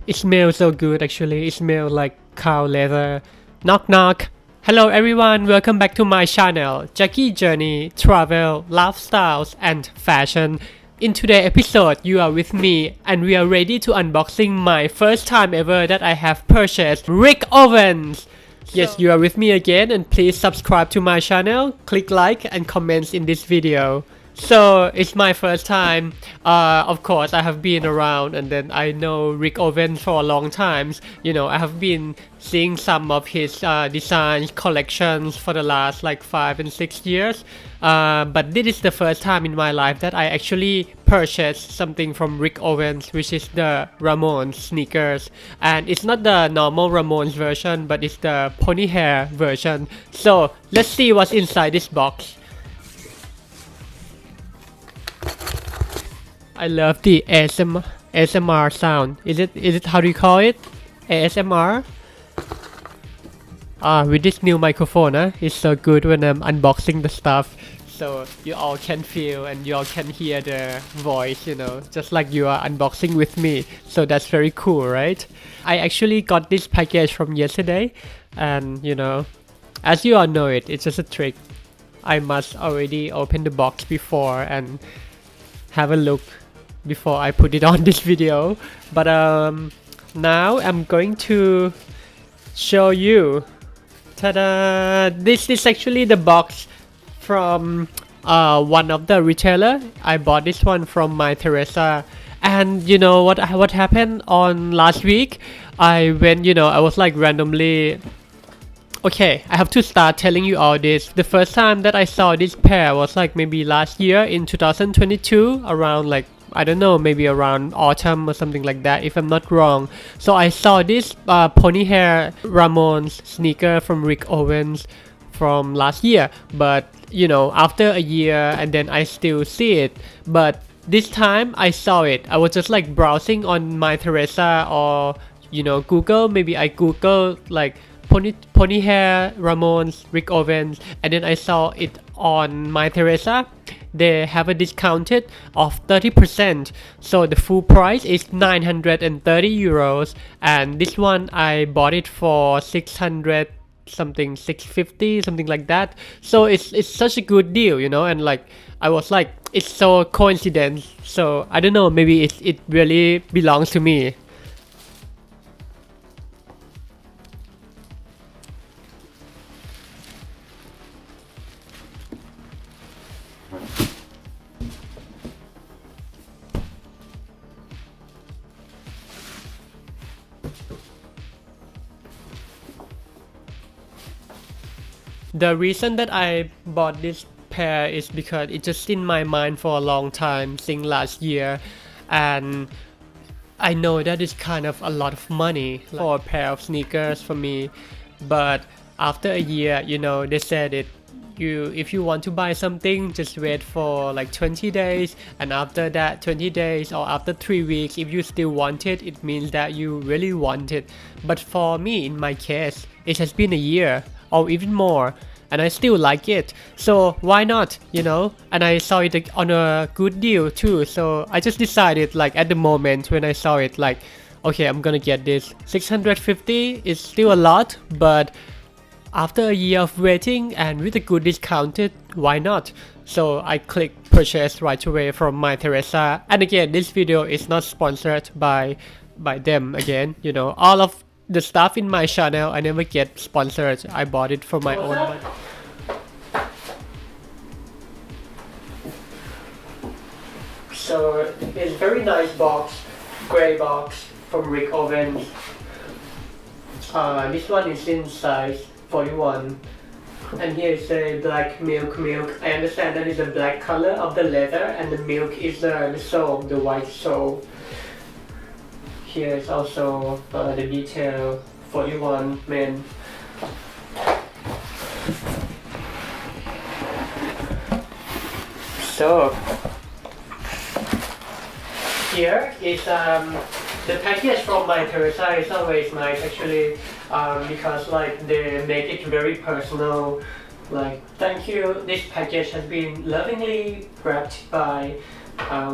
It smells so good actually. It smells like cow leather. Knock knock. Hello everyone, welcome back to my channel, Jackie Journey, Travel, Lifestyles and Fashion. In today's episode, you are with me and we are ready to unboxing my first time ever that I have purchased Rick Owens. Yes, you are with me again and please subscribe to my channel, click like and comments in this video. So it's my first time. Of course I have been around and then I know Rick Owens for a long time. You know, I have been seeing some of his design collections for the last like 5 and 6 years. But this is the first time in my life that I actually purchased something from Rick Owens, which is the Ramones sneakers. And it's not the normal Ramones version, but it's the pony hair version. So let's see what's inside this box. I love the ASMR sound. Is it how do you call it? ASMR? With this new microphone, it's so good when I'm unboxing the stuff. So you all can feel and you all can hear the voice, you know, just like you are unboxing with me. So that's very cool, right? I actually got this package from yesterday and you know, as you all know it's just a trick. I must already open the box before and have a look before I put it on this video. But now I'm going to show you. Ta-da! This is actually the box from one of the retailer. I bought this one from my Teresa. And you know what happened on last week? I went, you know, I was like randomly. Okay, I have to start telling you all this. The first time that I saw this pair was like maybe last year in 2022, around like, I don't know, maybe around autumn or something like that, if I'm not wrong. So I saw this pony hair Ramones sneaker from Rick Owens from last year. But, you know, after a year and then I still see it. But this time I saw it. I was just like browsing on my Teresa or, you know, Google. Maybe I Google like pony hair Ramones Rick Owens and then I saw it on my Teresa. They have a discounted of 30%, so the full price is 930 euros and this one I bought it for 600 something, 650 something like that. So it's such a good deal, you know, and like I was like, it's so coincidence. So I don't know, maybe it really belongs to me. The reason that I bought this pair is because it's just in my mind for a long time since last year, and I know that is kind of a lot of money for a pair of sneakers for me. But after a year, you know, they said it, if you want to buy something, just wait for like 20 days, and after that 20 days or after 3 weeks, if you still want it, it means that you really want it. But for me, in my case, it has been a year or even more and I still like it, so why not, you know? And I saw it on a good deal too, so I just decided like at the moment when I saw it, like, okay, I'm gonna get this. 650 is still a lot, but after a year of waiting and with a good discounted, why not? So I clicked purchase right away from my Teresa. And again, this video is not sponsored by them again, you know. All of the stuff in my channel I never get sponsored. I bought it for my own money. So it's a very nice box, gray box from Rick Owens. This one is in size 41. And here is a black milk. I understand that is a black color of the leather and the milk is the sole, the white sole. Here is also the detail 41 men. So here is the package from my Teresa is always nice actually, because like they make it very personal. Like, thank you, this package has been lovingly wrapped by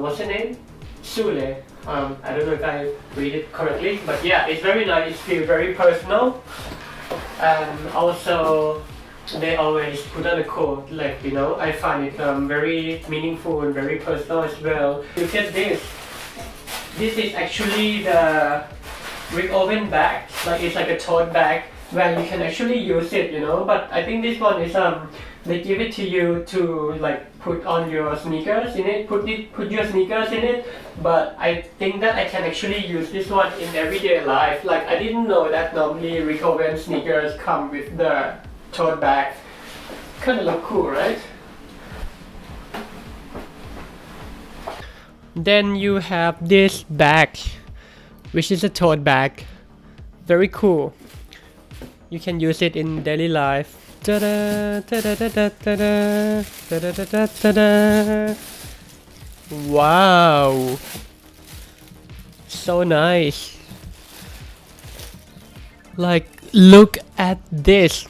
what's her name? Sule. I don't know if I read it correctly, but yeah, it's very nice. It feels very personal, and also they always put on a quote, like, you know, I find it very meaningful and very personal as well. Look at this. This is actually the Rick Owen bag. Like, it's like a tote bag where you can actually use it, you know. But I think this one is they give it to you to like put on your sneakers in it, put your sneakers in it. But I think that I can actually use this one in everyday life. Like, I didn't know that normally Rick Owen sneakers come with the tote bag. Kind of look cool, right? Then you have this bag, which is a tote bag. Very cool. You can use it in daily life. Ta-da, ta-da-da-da-da-da, ta-da-da-da-da-da. Wow, so nice. Like, look at this.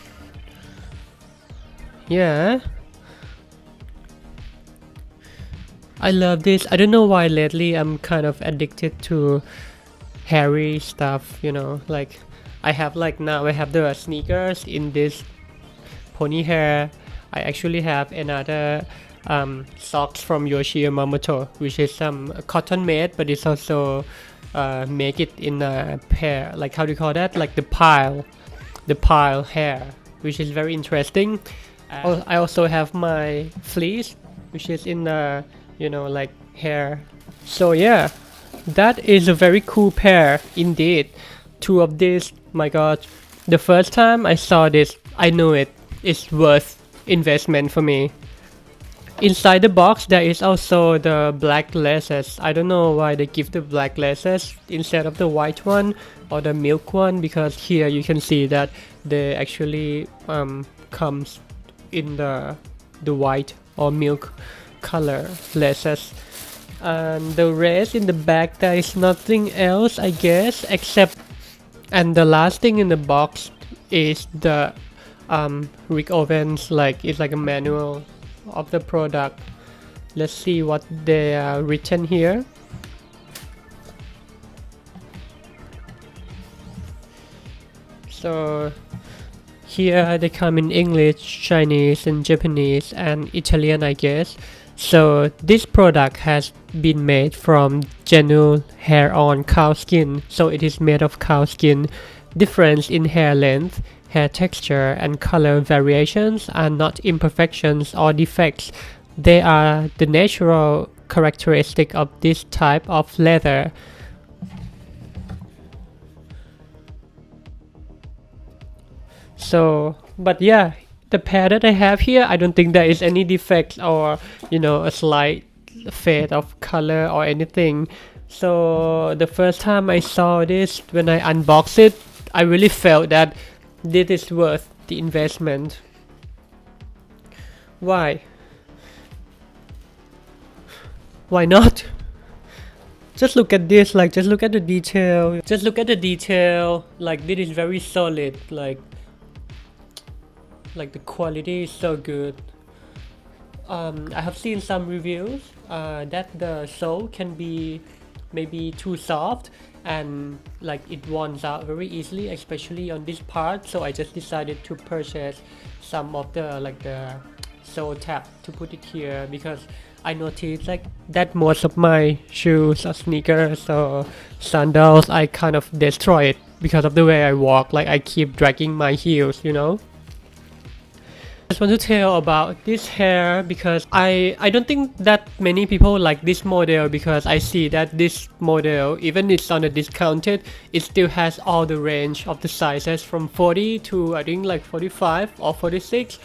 Yeah, I love this. I don't know why lately I'm kind of addicted to hairy stuff, you know. Like, I have the sneakers in this pony hair. I actually have another socks from Yoshi Yamamoto, which is cotton made, but it's also make it in a pair, like, how do you call that, like the pile hair, which is very interesting. I also have my fleece, which is in the, you know, like, hair. So yeah, that is a very cool pair indeed. Two of these, my god, the first time I saw this, I knew it's worth investment for me. Inside the box there is also the black laces. I don't know why they give the black laces instead of the white one or the milk one, because here you can see that they actually comes in the white or milk color laces. And the rest in the back, there is nothing else, I guess, except, and the last thing in the box is the Rick Owens, like, it's like a manual of the product. Let's see what they are written here. So here they come in English, Chinese and Japanese and Italian, I guess. So this product has been made from genuine hair-on cow skin. So it is made of cow skin. Difference in hair length, hair texture and color variations are not imperfections or defects. They are the natural characteristic of this type of leather. So, but yeah, the pair that I have here, I don't think there is any defect or, you know, a slight fade of color or anything. So the first time I saw this, when I unboxed it, I really felt that this is worth the investment. Why? Why not? Just look at this, like, just look at the detail. Just look at the detail. Like, this is very solid. Like the quality is so good. I have seen some reviews that the sole can be maybe too soft and like it worns out very easily, especially on this part. So I just decided to purchase some of the the sole tab to put it here, because I noticed like that most of my shoes or sneakers or sandals, I kind of destroy it because of the way I walk. Like, I keep dragging my heels, you know. I just want to tell about this hair because I don't think that many people like this model, because I see that this model, even it's on a discounted, it still has all the range of the sizes from 40 to I think like 45 or 46.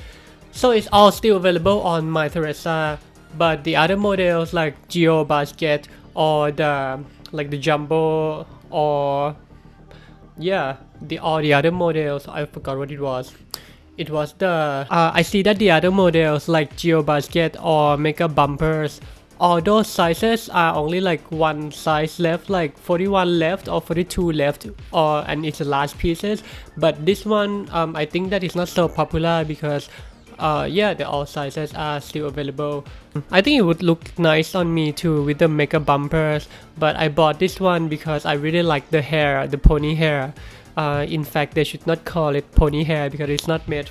So it's all still available on My Theresa. But the other models like Geo Basket or the Jumbo, or yeah, all the other models, I forgot what it was. It was the I see that the other models like Geo Basket or Mega Bumpers, all those sizes are only like one size left, like 41 left or 42 left, and it's the last pieces. But this one, I think that is not so popular because Yeah, the all sizes are still available. I think it would look nice on me too with the mega bumpers, but I bought this one because I really like the hair, the pony hair. In fact, they should not call it pony hair because it's not made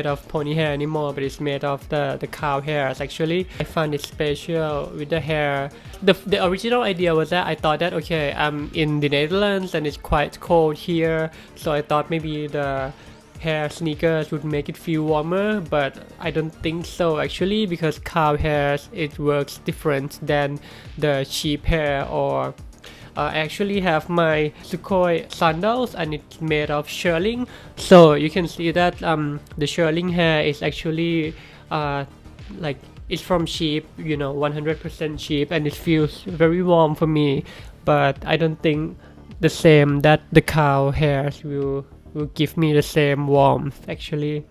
of pony hair anymore, but it's made of the cow hairs actually. I found it special with the hair. The original idea was that I thought that okay, I'm in the Netherlands and it's quite cold here, so I thought maybe the hair sneakers would make it feel warmer, but I don't think so actually, because cow hairs it works different than the sheep hair. Or I actually have my Sukhoi sandals and it's made of shearling, so you can see that the shearling hair is actually like it's from sheep, you know, 100% sheep, and it feels very warm for me, but I don't think the same that the cow hairs will give me the same warmth actually.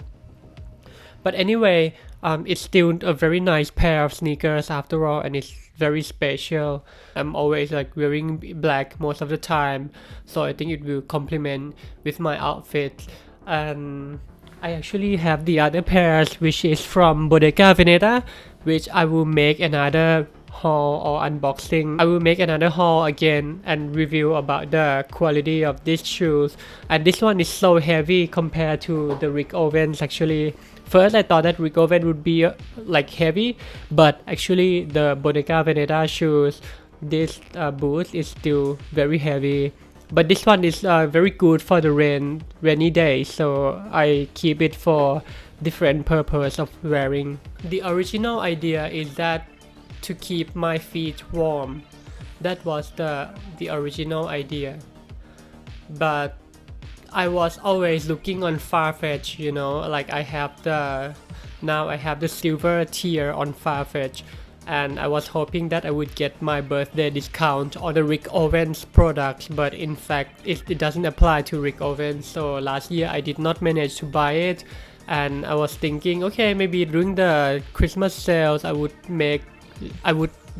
But anyway, it's still a very nice pair of sneakers after all, and it's very special. I'm always like wearing black most of the time, so I think it will complement with my outfit. And I actually have the other pairs, which is from Bodega Veneta, which I will make another haul or unboxing. I will make another haul again and review about the quality of these shoes. And this one is so heavy compared to the Rick Owens actually. First I thought that Rick Owens would be like heavy, but actually the Bodega Veneta shoes, this boot is still very heavy. But this one is very good for the rainy day, so I keep it for different purpose of wearing. The original idea is that to keep my feet warm. That was the original idea. But I was always looking on Farfetch, you know, like I have the silver tier on Farfetch, and I was hoping that I would get my birthday discount on the Rick Owens products, but in fact it doesn't apply to Rick Owens, so last year I did not manage to buy it. And I was thinking, okay, maybe during the Christmas sales I would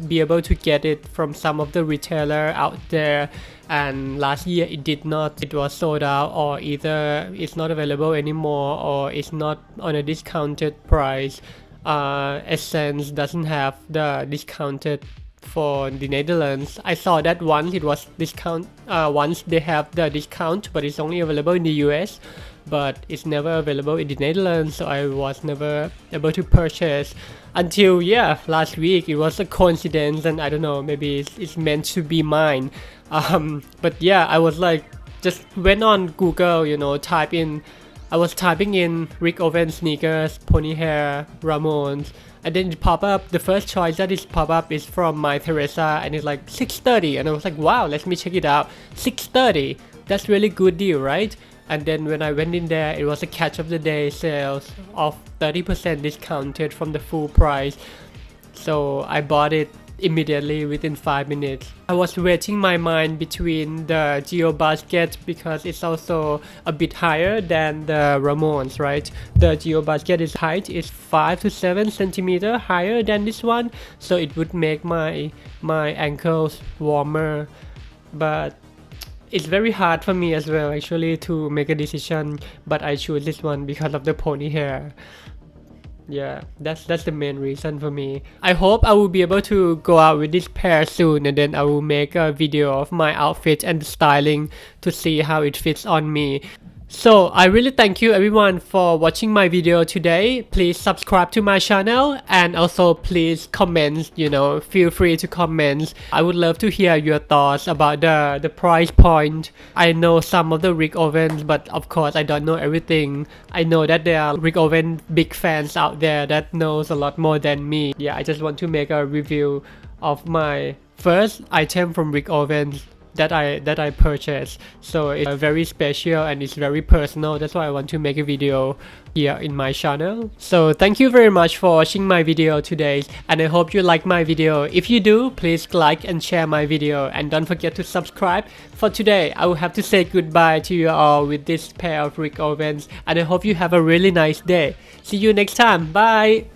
be able to get it from some of the retailer out there, and last year it did not. It was sold out, or either it's not available anymore, or it's not on a discounted price. Essence doesn't have the discounted for the Netherlands. I saw that once it was discount, once they have the discount, but it's only available in the US, but it's never available in the Netherlands, so I was never able to purchase until last week. It was a coincidence, and I don't know, maybe it's meant to be mine. But yeah, I was like, just went on Google, you know, I was typing in Rick Owens sneakers, pony hair, Ramones, and then it pop up. The first choice that is pop up is from My Teresa, and it's like $6.30, and I was like, wow, let me check it out. $6.30, that's really good deal, right? And then when I went in there, it was a catch of the day sales of 30% discounted from the full price. So I bought it immediately within 5 minutes. I was waiting my mind between the Geo Basket because it's also a bit higher than the Ramones, right? The Geo Basket is height is 5 to 7 centimeter higher than this one, so it would make my ankles warmer. But it's very hard for me as well actually to make a decision, but I choose this one because of the pony hair. Yeah, that's the main reason for me. I hope I will be able to go out with this pair soon, and then I will make a video of my outfit and the styling to see how it fits on me. So I really thank you everyone for watching my video today. Please subscribe to my channel, and also please comment, you know, feel free to comment. I would love to hear your thoughts about the price point. I know some of the Rick Owens, but of course I don't know everything. I know that there are Rick Owens big fans out there that knows a lot more than me. Yeah, I just want to make a review of my first item from Rick Owens that I purchased. So it's very special and it's very personal. That's why I want to make a video here in my channel. So thank you very much for watching my video today, and I hope you like my video. If you do, please like and share my video, and don't forget to subscribe. For today, I will have to say goodbye to you all with this pair of Rick Owens, and I hope you have a really nice day. See you next time. Bye.